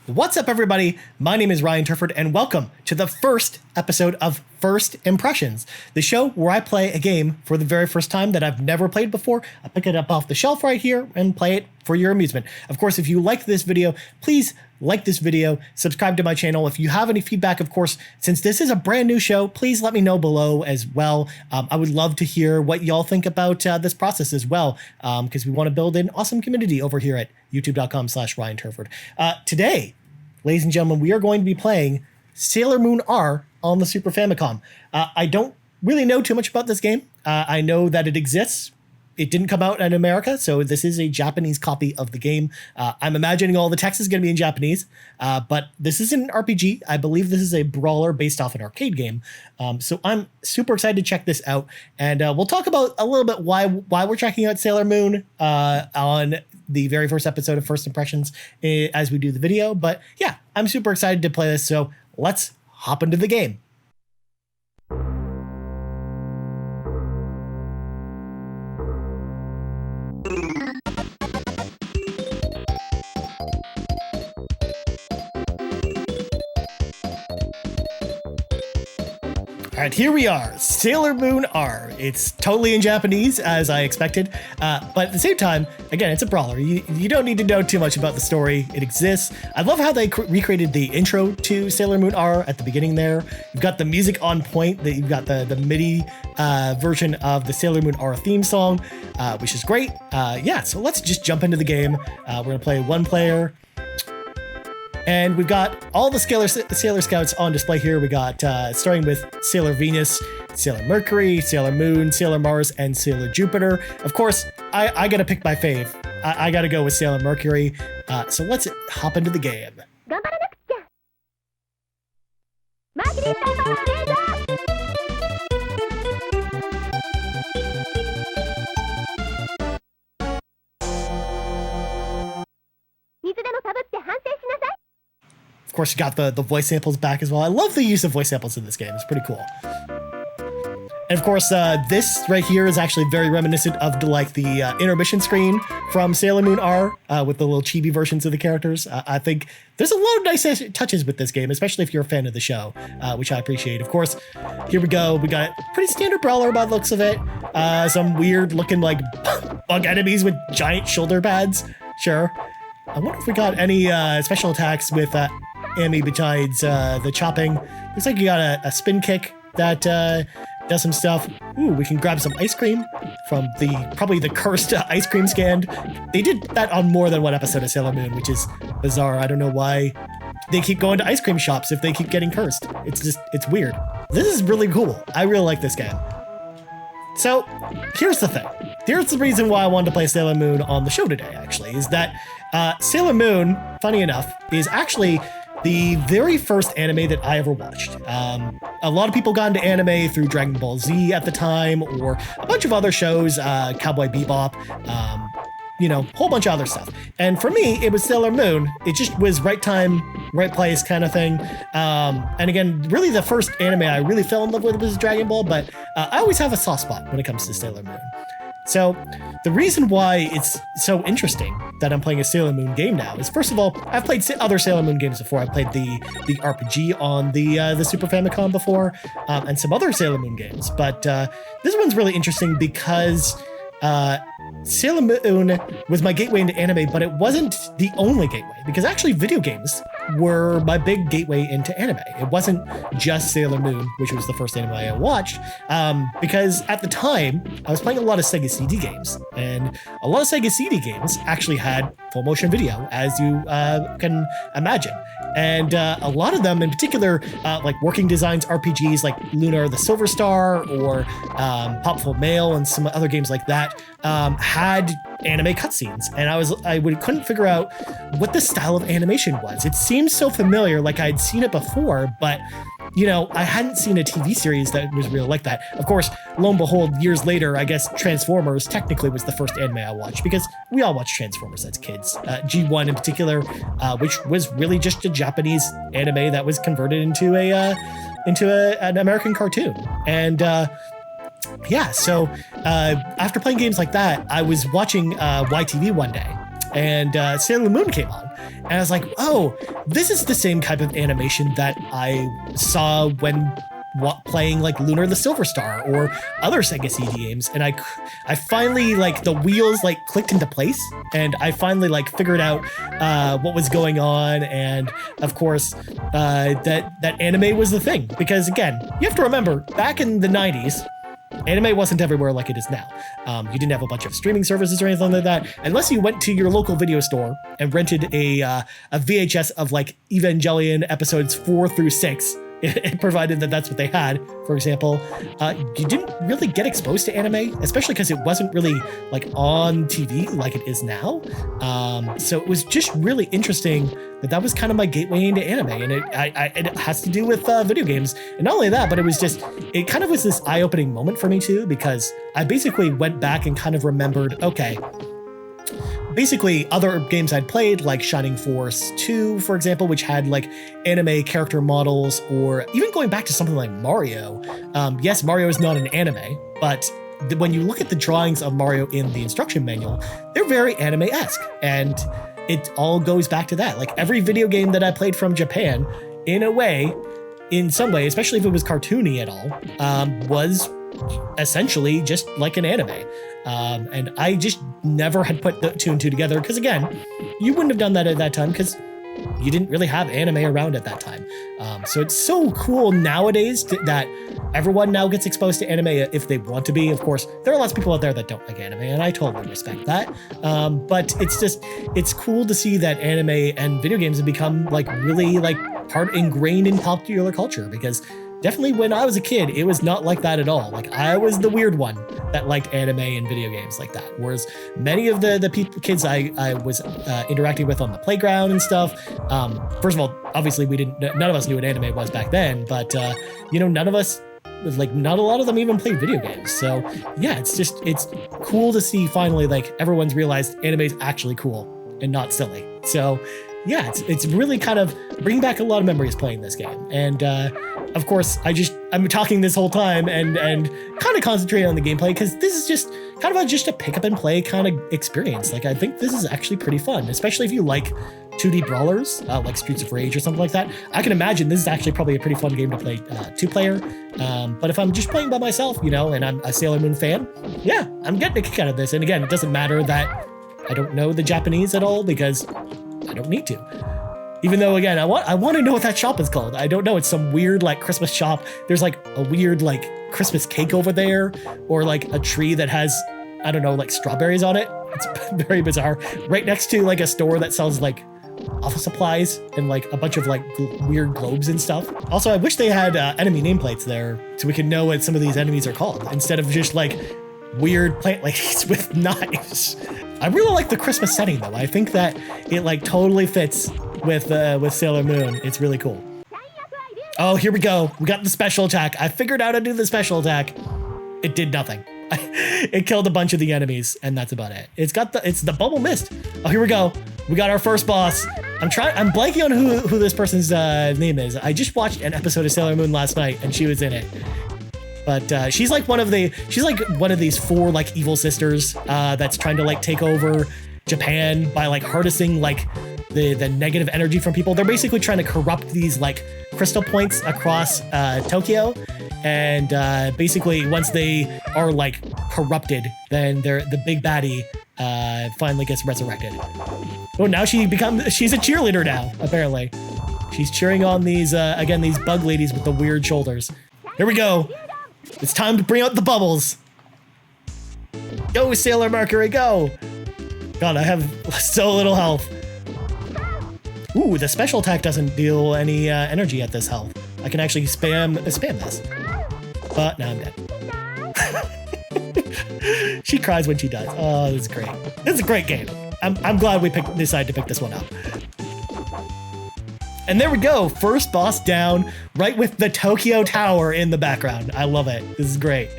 What's up, everybody? My name is Ryan Turford, and welcome to the first episode of First Impressions, the show where I play a game for the very first time that I've never played before. I pick it up off the shelf right here and play it for your amusement. Of course, if you liked this video, please like this video, subscribe to my channel. If you have any feedback, of course, since this is a brand new show, please let me know below as well. I would love to hear what y'all think about this process as well, because we want to build an awesome community over here at youtube.com/Ryan Turford. Today, ladies and gentlemen, we are going to be playing Sailor Moon R on the Super Famicom. I don't really know too much about this game. I know that it exists. It didn't come out in America, so this is a Japanese copy of the game. I'm imagining all the text is going to be in Japanese, but this is an RPG. I believe this is a brawler based off an arcade game. So I'm super excited to check this out, and we'll talk about a little bit why we're checking out Sailor Moon on the very first episode of First Impressions as we do the video. But yeah, I'm super excited to play this, so let's hop into the game. All right, here we are, Sailor Moon R. It's totally in Japanese, as I expected, but at the same time, again, it's a brawler. You don't need to know too much about the story. It exists. I love how they recreated the intro to Sailor Moon R at the beginning there. You've got the music on point. You've got the MIDI version of the Sailor Moon R theme song, which is great. Yeah, so let's just jump into the game. We're going to play one player. And we've got all the Sailor Scouts on display here. We got, starting with Sailor Venus, Sailor Mercury, Sailor Moon, Sailor Mars, and Sailor Jupiter. Of course, I gotta pick my fave. I gotta go with Sailor Mercury. So let's hop into the game. Of course, you got the voice samples back as well. I love the use of voice samples in this game. It's pretty cool. And of course, this right here is actually very reminiscent of the intermission screen from Sailor Moon R with the little chibi versions of the characters. I think there's a lot of nice touches with this game, especially if you're a fan of the show, which I appreciate. Of course, here we go. We got a pretty standard brawler by the looks of it. Some weird looking like bug enemies with giant shoulder pads. Sure. I wonder if we got any special attacks with Amy besides the chopping. Looks like you got a spin kick that does some stuff. Ooh, we can grab some ice cream from probably the cursed ice cream stand. They did that on more than one episode of Sailor Moon, which is bizarre. I don't know why they keep going to ice cream shops if they keep getting cursed. It's weird. This is really cool. I really like this game. So here's the thing. Here's the reason why I wanted to play Sailor Moon on the show today, actually, is that Sailor Moon, funny enough, is actually the very first anime that I ever watched. A lot of people got into anime through Dragon Ball Z at the time, or a bunch of other shows, Cowboy Bebop, whole bunch of other stuff. And for me, it was Sailor Moon. It just was right time, right place kind of thing. And again, really the first anime I really fell in love with was Dragon Ball, but I always have a soft spot when it comes to Sailor Moon. So the reason why it's so interesting that I'm playing a Sailor Moon game now is, first of all, I've played other Sailor Moon games before. I played the RPG on the Super Famicom before, and some other Sailor Moon games. But this one's really interesting because Sailor Moon was my gateway into anime, but it wasn't the only gateway, because actually video games were my big gateway into anime. It wasn't just Sailor Moon, which was the first anime I watched, because at the time, I was playing a lot of Sega CD games, and a lot of Sega CD games actually had full motion video, as you can imagine. And a lot of them, in particular, like Working Designs RPGs like Lunar the Silver Star or Popful Mail and some other games like that, had anime cutscenes, and I couldn't figure out what the style of animation was. It seemed so familiar, like I'd seen it before, but I hadn't seen a TV series that was really like that. Of course, lo and behold, years later, I guess Transformers technically was the first anime I watched, because we all watched Transformers as kids. G1 in particular, which was really just a Japanese anime that was converted into an American cartoon. And yeah, so after playing games like that, I was watching YTV one day, and Sailor Moon came on. And I was like, oh, this is the same type of animation that I saw when playing like Lunar the Silver Star or other Sega CD games. And I finally, like, the wheels like clicked into place, and I finally like figured out what was going on. And of course, that anime was the thing, because again, you have to remember, back in the 90s, anime wasn't everywhere like it is now. You didn't have a bunch of streaming services or anything like that, unless you went to your local video store and rented a VHS of like Evangelion episodes 4 through 6. Provided that that's what they had, for example. You didn't really get exposed to anime, especially because it wasn't really like on TV like it is now. So it was just really interesting that was kind of my gateway into anime, and it has to do with video games. And not only that, but it kind of was this eye-opening moment for me too, because I basically went back and kind of remembered, okay, basically other games I'd played, like Shining Force 2, for example, which had like anime character models, or even going back to something like Mario. Yes, Mario is not an anime, but when you look at the drawings of Mario in the instruction manual, they're very anime-esque, and it all goes back to that. Like every video game that I played from Japan, in some way, especially if it was cartoony at all, was essentially just like an anime. And I just never had put the 2 and 2 together, because again, you wouldn't have done that at that time because you didn't really have anime around at that time. So it's so cool nowadays that everyone now gets exposed to anime if they want to be. Of course, there are lots of people out there that don't like anime, and I totally respect that. But it's cool to see that anime and video games have become like really like ingrained in popular culture, because definitely when I was a kid, it was not like that at all. Like I was the weird one that liked anime and video games like that. Whereas many of the kids I was interacting with on the playground and stuff, first of all, obviously none of us knew what anime was back then, but none of us, like not a lot of them even played video games. So yeah, it's cool to see finally like everyone's realized anime is actually cool and not silly. So yeah, it's really kind of bringing back a lot of memories playing this game. And of course, I'm talking this whole time and kind of concentrating on the gameplay, because this is just kind of just a pick up and play kind of experience. Like I think this is actually pretty fun, especially if you like 2D brawlers like Streets of Rage or something like that. I can imagine this is actually probably a pretty fun game to play 2-player. But if I'm just playing by myself, and I'm a Sailor Moon fan, yeah, I'm getting a kick out of this. And again, it doesn't matter that I don't know the Japanese at all, because I don't need to. Even though, again, I want to know what that shop is called. I don't know. It's some weird like Christmas shop. There's like a weird like Christmas cake over there, or like a tree that has, I don't know, like strawberries on it. It's very bizarre. Right next to like a store that sells like office supplies and like a bunch of like weird globes and stuff. Also, I wish they had enemy nameplates there so we can know what some of these enemies are called, instead of just like weird plant ladies with knives. I really like the Christmas setting though. I think that it like totally fits with Sailor Moon. It's really cool. Oh, here we go. We got the special attack. I figured out how to do the special attack. It did nothing. It killed a bunch of the enemies, and that's about it. It's the bubble mist. Oh, here we go. We got our first boss. I'm blanking on who this person's name is. I just watched an episode of Sailor Moon last night, and she was in it. But she's like one of these 4 like evil sisters that's trying to like take over Japan by like harnessing like the negative energy from people. They're basically trying to corrupt these like crystal points across Tokyo, and basically once they are like corrupted, then the big baddie finally gets resurrected. Oh, now she's a cheerleader now, apparently. She's cheering on these again, these bug ladies with the weird shoulders. Here we go. It's time to bring out the bubbles. Go, Sailor Mercury, go. God, I have so little health. Ooh, the special attack doesn't deal any energy at this health. I can actually spam this. But now I'm dead. She cries when she dies. Oh, this is great. This is a great game. I'm glad we decided to pick this one up. And there we go, first boss down, right with the Tokyo Tower in the background. I love it. This is great.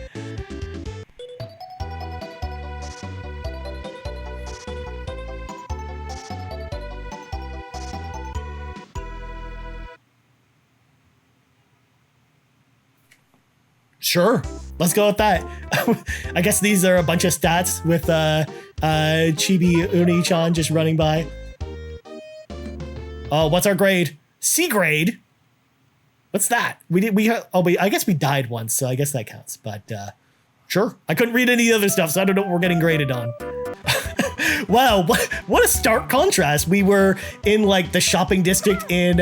Sure, let's go with that. I guess these are a bunch of stats with Chibi Uni-chan just running by. Oh, what's our grade? C grade? What's that? I guess we died once, so I guess that counts, but sure. I couldn't read any other stuff, so I don't know what we're getting graded on. Wow, what a stark contrast. We were in like the shopping district in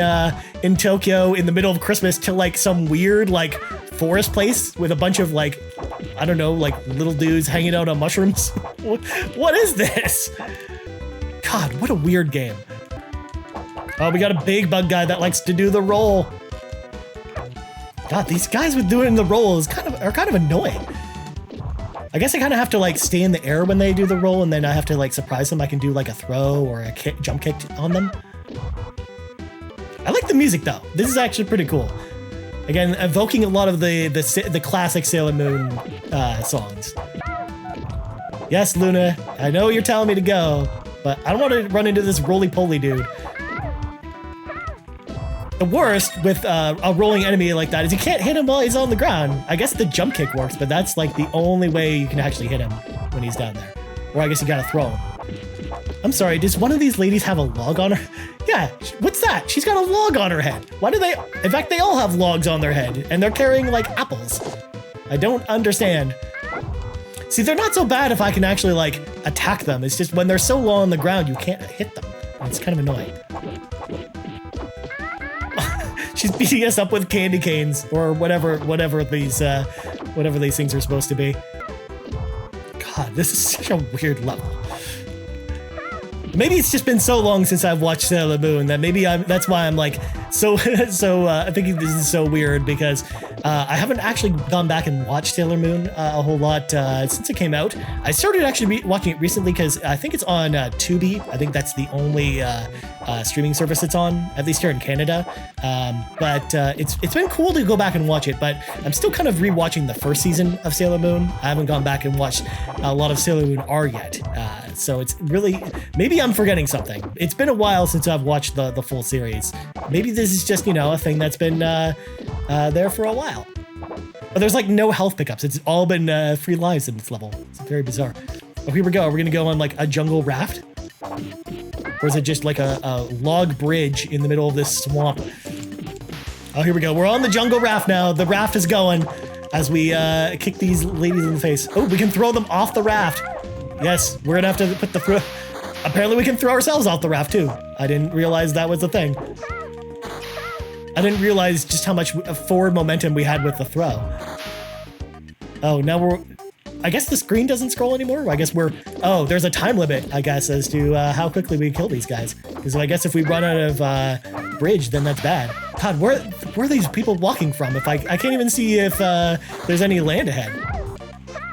Tokyo in the middle of Christmas to like some weird like forest place with a bunch of like, I don't know, like little dudes hanging out on mushrooms. What is this? God, what a weird game. Oh, we got a big bug guy that likes to do the roll. God, these guys with doing the roll are kind of annoying. I guess I kind of have to like stay in the air when they do the roll, and then I have to like surprise them. I can do like a throw or a jump kick on them. I like the music though. This is actually pretty cool. Again, evoking a lot of the classic Sailor Moon songs. Yes, Luna, I know you're telling me to go, but I don't want to run into this roly-poly dude. The worst with a rolling enemy like that is you can't hit him while he's on the ground. I guess the jump kick works, but that's like the only way you can actually hit him when he's down there. Or I guess you gotta throw him. I'm sorry, does one of these ladies have a log on her? Yeah, what's that? She's got a log on her head. Why do they? In fact, they all have logs on their head, and they're carrying like apples. I don't understand. See, they're not so bad if I can actually like attack them. It's just when they're so low on the ground, you can't hit them. It's kind of annoying. She's beating us up with candy canes or whatever these things are supposed to be. God, this is such a weird level. Maybe it's just been so long since I've watched Sailor Moon that that's why I'm like so I think this is so weird because I haven't actually gone back and watched Sailor Moon a whole lot since it came out. I started actually watching it recently because I think it's on Tubi. I think that's the only streaming service it's on, at least here in Canada. But it's been cool to go back and watch it, but I'm still kind of rewatching the first season of Sailor Moon. I haven't gone back and watched a lot of Sailor Moon R yet. So it's really, maybe I'm forgetting something. It's been a while since I've watched the full series. Maybe this is just, a thing that's been there for a while. But there's like no health pickups. It's all been free lives in this level. It's very bizarre. Oh, here we go. Are we gonna go on like a jungle raft? Or is it just like a log bridge in the middle of this swamp? Oh, here we go. We're on the jungle raft now. The raft is going as we kick these ladies in the face. Oh, we can throw them off the raft. Yes, we're gonna have to put the throw. Apparently we can throw ourselves off the raft too. I didn't realize that was a thing. I didn't realize just how much forward momentum we had with the throw. Oh, now I guess the screen doesn't scroll anymore. I guess oh, there's a time limit, I guess, as to how quickly we kill these guys. Because I guess if we run out of bridge, then that's bad. God, where are these people walking from? If I can't even see if there's any land ahead.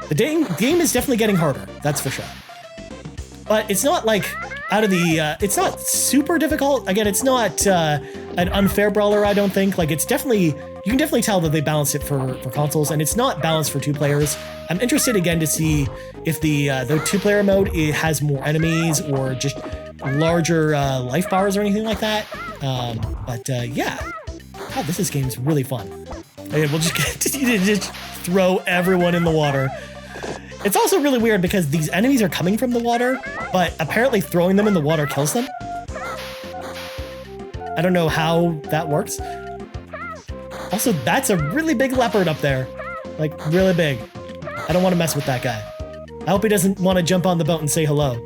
The game is definitely getting harder, that's for sure. But it's not like it's not super difficult. Again, it's not an unfair brawler, I don't think. Like, you can definitely tell that they balanced it for consoles, and it's not balanced for 2 players. I'm interested again to see if the 2-player mode has more enemies or just larger life bars or anything like that. Yeah. God, this game's really fun. Okay, we'll just continue to just throw everyone in the water. It's also really weird because these enemies are coming from the water, but apparently throwing them in the water kills them. I don't know how that works. Also, that's a really big leopard up there. Like, really big. I don't want to mess with that guy. I hope he doesn't want to jump on the boat and say hello.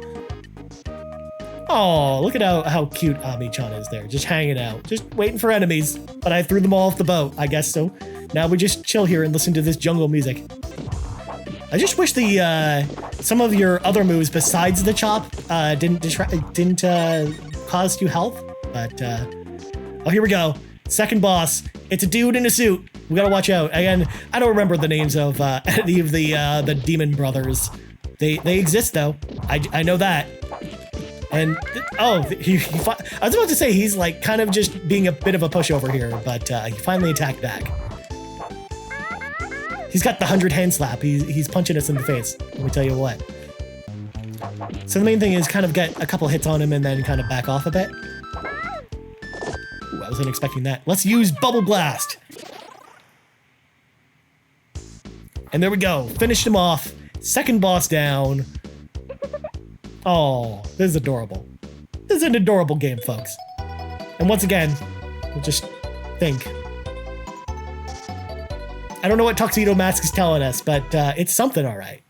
Oh, look at how cute Ami-chan is there, just hanging out, just waiting for enemies. But I threw them all off the boat, I guess so. Now we just chill here and listen to this jungle music. I just wish some of your other moves besides the chop didn't cause you health. But oh, here we go. Second boss. It's a dude in a suit. We gotta watch out. Again, I don't remember the names of any of the demon brothers. They exist though. I know that. And oh, I was about to say he's like kind of just being a bit of a pushover here, but he finally attacked back. He's got the 100-hand slap. He's punching us in the face. Let me tell you what. So the main thing is kind of get a couple hits on him and then kind of back off a bit. Ooh, I wasn't expecting that. Let's use Bubble Blast. And there we go. Finished him off. Second boss down. Oh, this is adorable. This is an adorable game, folks. And once again, we'll just think. I don't know what Tuxedo Mask is telling us, but it's something all right.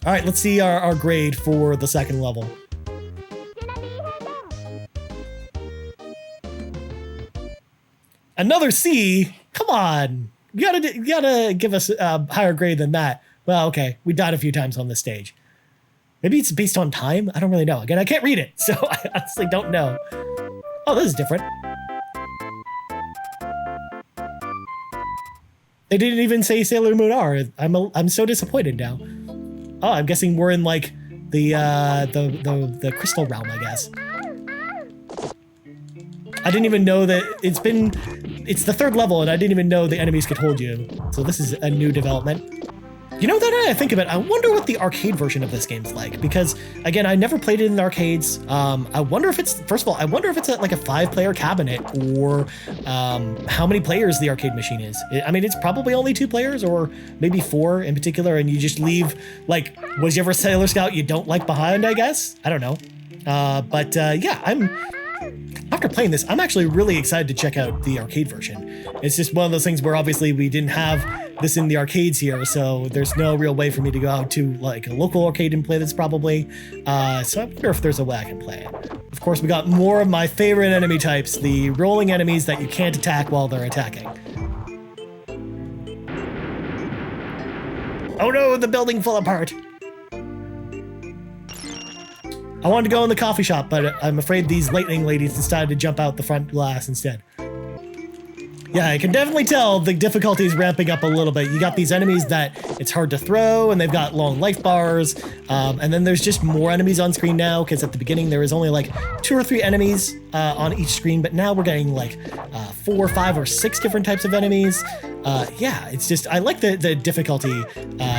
All right, let's see our grade for the second level. Another C? Come on. You gotta give us a higher grade than that. Well, okay, we died a few times on this stage. Maybe it's based on time? I don't really know. Again, I can't read it, so I honestly don't know. Oh, this is different. They didn't even say Sailor Moon R. I'm so disappointed now. Oh, I'm guessing we're in like the crystal realm, I guess. I didn't even know that it's the third level, and I didn't even know the enemies could hold you. So this is a new development. You know, that I think of it, I wonder what the arcade version of this game's like, because again, I never played it in the arcades. I wonder if it's, first of all, I wonder if it's like a 5-player cabinet, or how many players the arcade machine is. I mean, it's probably only 2 players, or maybe 4 in particular, and you just leave, like, was you ever a Sailor Scout you don't like behind, I guess? I don't know. Yeah, after playing this, I'm actually really excited to check out the arcade version. It's just one of those things where obviously we didn't have this in the arcades here, so there's no real way for me to go out to like a local arcade and play this probably. So I wonder if there's a way I can play it. Of course, we got more of my favorite enemy types, the rolling enemies that you can't attack while they're attacking. Oh no, the building fell apart. I wanted to go in the coffee shop, but I'm afraid these lightning ladies decided to jump out the front glass instead. Yeah, I can definitely tell the difficulty is ramping up a little bit. You got these enemies that it's hard to throw, and they've got long life bars, and then there's just more enemies on screen now, because at the beginning there was only like 2 or 3 enemies on each screen, but now we're getting like 4 or 5 or 6 different types of enemies. Yeah, it's just, I like the difficulty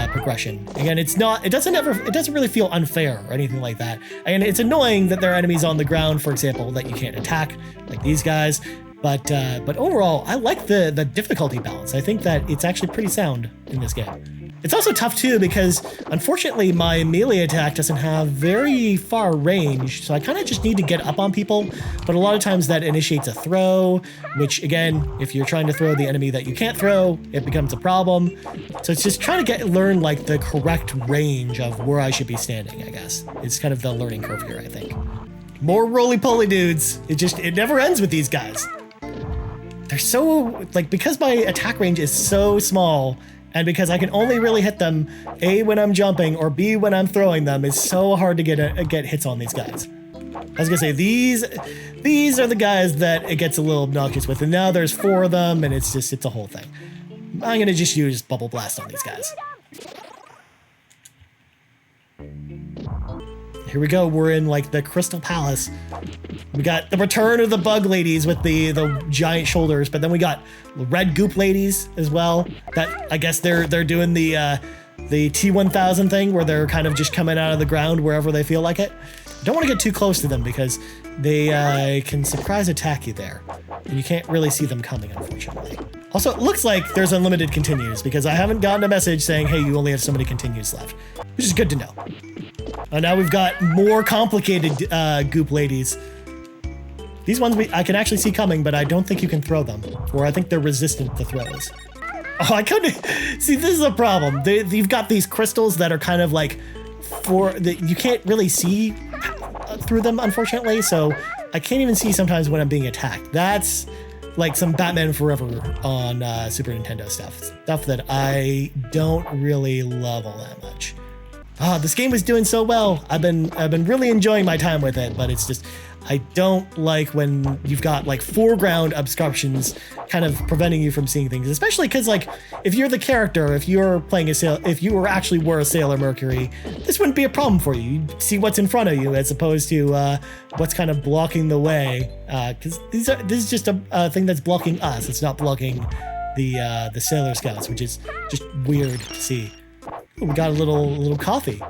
progression. Again, it doesn't really feel unfair or anything like that. And it's annoying that there are enemies on the ground, for example, that you can't attack, like these guys. But overall, I like the difficulty balance. I think that it's actually pretty sound in this game. It's also tough too because, unfortunately, my melee attack doesn't have very far range, so I kind of just need to get up on people, but a lot of times that initiates a throw, which again, if you're trying to throw the enemy that you can't throw, it becomes a problem. So it's just trying to learn like the correct range of where I should be standing, I guess. It's kind of the learning curve here, I think. More roly-poly dudes. It never ends with these guys. They're so, like, because my attack range is so small, and because I can only really hit them, A, when I'm jumping, or B, when I'm throwing them, it's so hard to get hits on these guys. I was gonna say, these are the guys that it gets a little obnoxious with, and now there's 4 of them, and it's a whole thing. I'm gonna just use Bubble Blast on these guys. Here we go, we're in like the Crystal Palace. We got the return of the bug ladies with the giant shoulders, but then we got red goop ladies as well. That, I guess they're doing the T-1000 thing where they're kind of just coming out of the ground wherever they feel like it. Don't want to get too close to them because they can surprise attack you there. And you can't really see them coming, unfortunately. Also, it looks like there's unlimited continues because I haven't gotten a message saying, hey, you only have so many continues left, which is good to know. Now we've got more complicated goop ladies. These ones I can actually see coming, but I don't think you can throw them, or I think they're resistant to throws. Oh, I couldn't see. This is a problem. You've got these crystals that are kind of like you can't really see through them, unfortunately. So I can't even see sometimes when I'm being attacked. That's like some Batman Forever on Super Nintendo stuff that I don't really love all that much. This game was doing so well. I've been really enjoying my time with it, but it's just, I don't like when you've got like foreground obstructions kind of preventing you from seeing things, especially because like if you're the character, if you actually were a Sailor Mercury, this wouldn't be a problem for you. You'd see what's in front of you as opposed to what's kind of blocking the way, because this is just a thing that's blocking us. It's not blocking the Sailor Scouts, which is just weird to see. Ooh, we got a little coffee.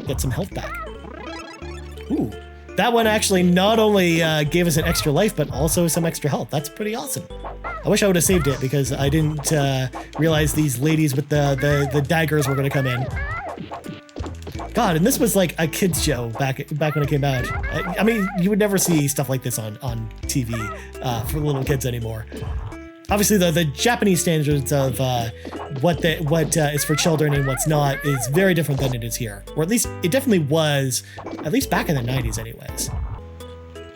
Get some health back. Ooh, that one actually not only gave us an extra life, but also some extra health. That's pretty awesome. I wish I would have saved it because I didn't realize these ladies with the daggers were going to come in. God, and this was like a kids show back when it came out. I mean, you would never see stuff like this on TV for little kids anymore. Obviously, the Japanese standards of what is for children and what's not is very different than it is here, or at least it definitely was, at least back in the 90s, anyways.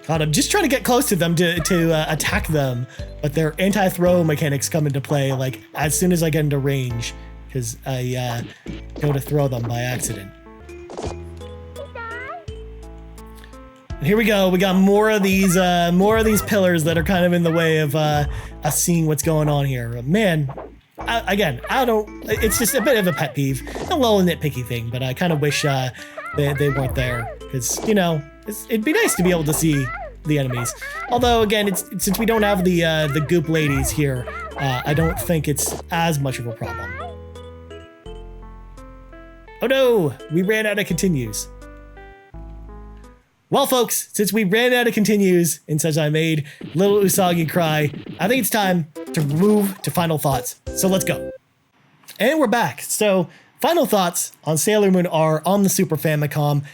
God, I'm just trying to get close to them to attack them, but their anti-throw mechanics come into play like as soon as I get into range, because I go to throw them by accident. And here we go. We got more of these pillars that are kind of in the way of us seeing what's going on here. Man, it's just a bit of a pet peeve, a little nitpicky thing, but I kind of wish they weren't there because, you know, it'd be nice to be able to see the enemies. Although, again, since we don't have the goop ladies here, I don't think it's as much of a problem. Oh no, we ran out of continues. Well, folks, since we ran out of continues and since I made little Usagi cry, I think it's time to move to final thoughts. So let's go. And we're back. So final thoughts on Sailor Moon are on the Super Famicom.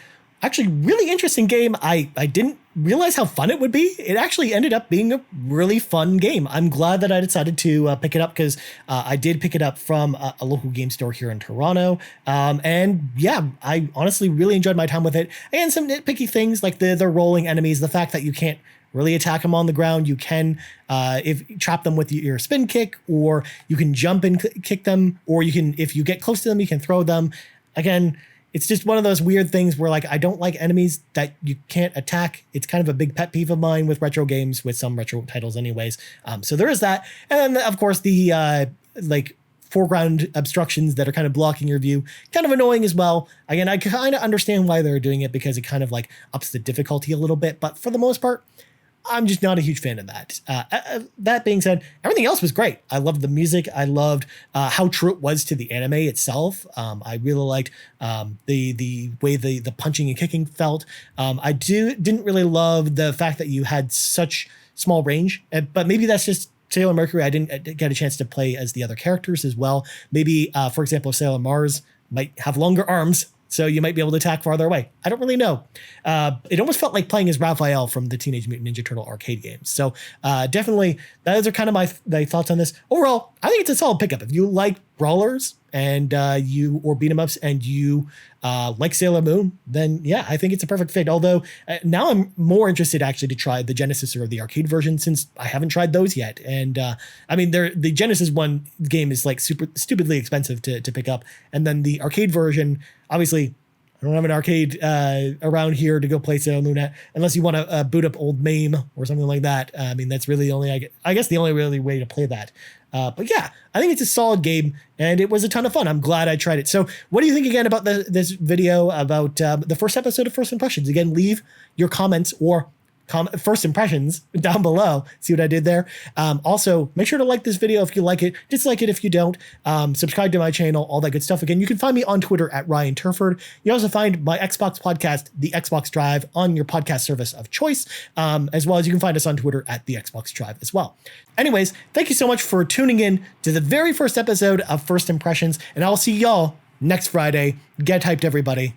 Actually, really interesting game. I didn't realize how fun it would be. It actually ended up being a really fun game. I'm glad that I decided to pick it up because I did pick it up from a local game store here in Toronto. And yeah, I honestly really enjoyed my time with it. And some nitpicky things like the rolling enemies, the fact that you can't really attack them on the ground. You can trap them with your spin kick, or you can jump and kick them, or you can, if you get close to them, you can throw them. Again, it's just one of those weird things where, like, I don't like enemies that you can't attack. It's kind of a big pet peeve of mine with retro games, with some retro titles anyways. So there is that. And then, of course, the foreground obstructions that are kind of blocking your view, kind of annoying as well. Again, I kind of understand why they're doing it because it kind of, like, ups the difficulty a little bit. But for the most part, I'm just not a huge fan of that. That being said, everything else was great. I loved the music. I loved how true it was to the anime itself. I really liked the way the punching and kicking felt. I didn't really love the fact that you had such small range, but maybe that's just Sailor Mercury. I didn't get a chance to play as the other characters as well. Maybe, for example, Sailor Mars might have longer arms, so you might be able to attack farther away. I don't really know. It almost felt like playing as Raphael from the Teenage Mutant Ninja Turtle arcade games. So definitely, those are kind of my thoughts on this. Overall, I think it's a solid pickup. If you like brawlers and or beat 'em ups and you like Sailor Moon, then yeah, I think it's a perfect fit. Although now I'm more interested actually to try the Genesis or the arcade version since I haven't tried those yet. And I mean, the Genesis one game is like super stupidly expensive to pick up, and then the arcade version, obviously, I don't have an arcade around here to go play Sailor Moon at, unless you want to boot up Old MAME or something like that. I mean, that's really the only, I guess the only really way to play that. But yeah, I think it's a solid game and it was a ton of fun. I'm glad I tried it. So what do you think again about this video about the first episode of First Impressions? Again, leave your comments or first impressions down below. See what I did there? Also, make sure to like this video if you like it, dislike it if you don't, subscribe to my channel, all that good stuff. Again, you can find me on Twitter at Ryan Turford. You also find my Xbox podcast, The Xbox Drive, on your podcast service of choice, as well as you can find us on Twitter at The Xbox Drive as well. Anyways, thank you so much for tuning in to the very first episode of First Impressions, and I'll see y'all next Friday. Get hyped, everybody.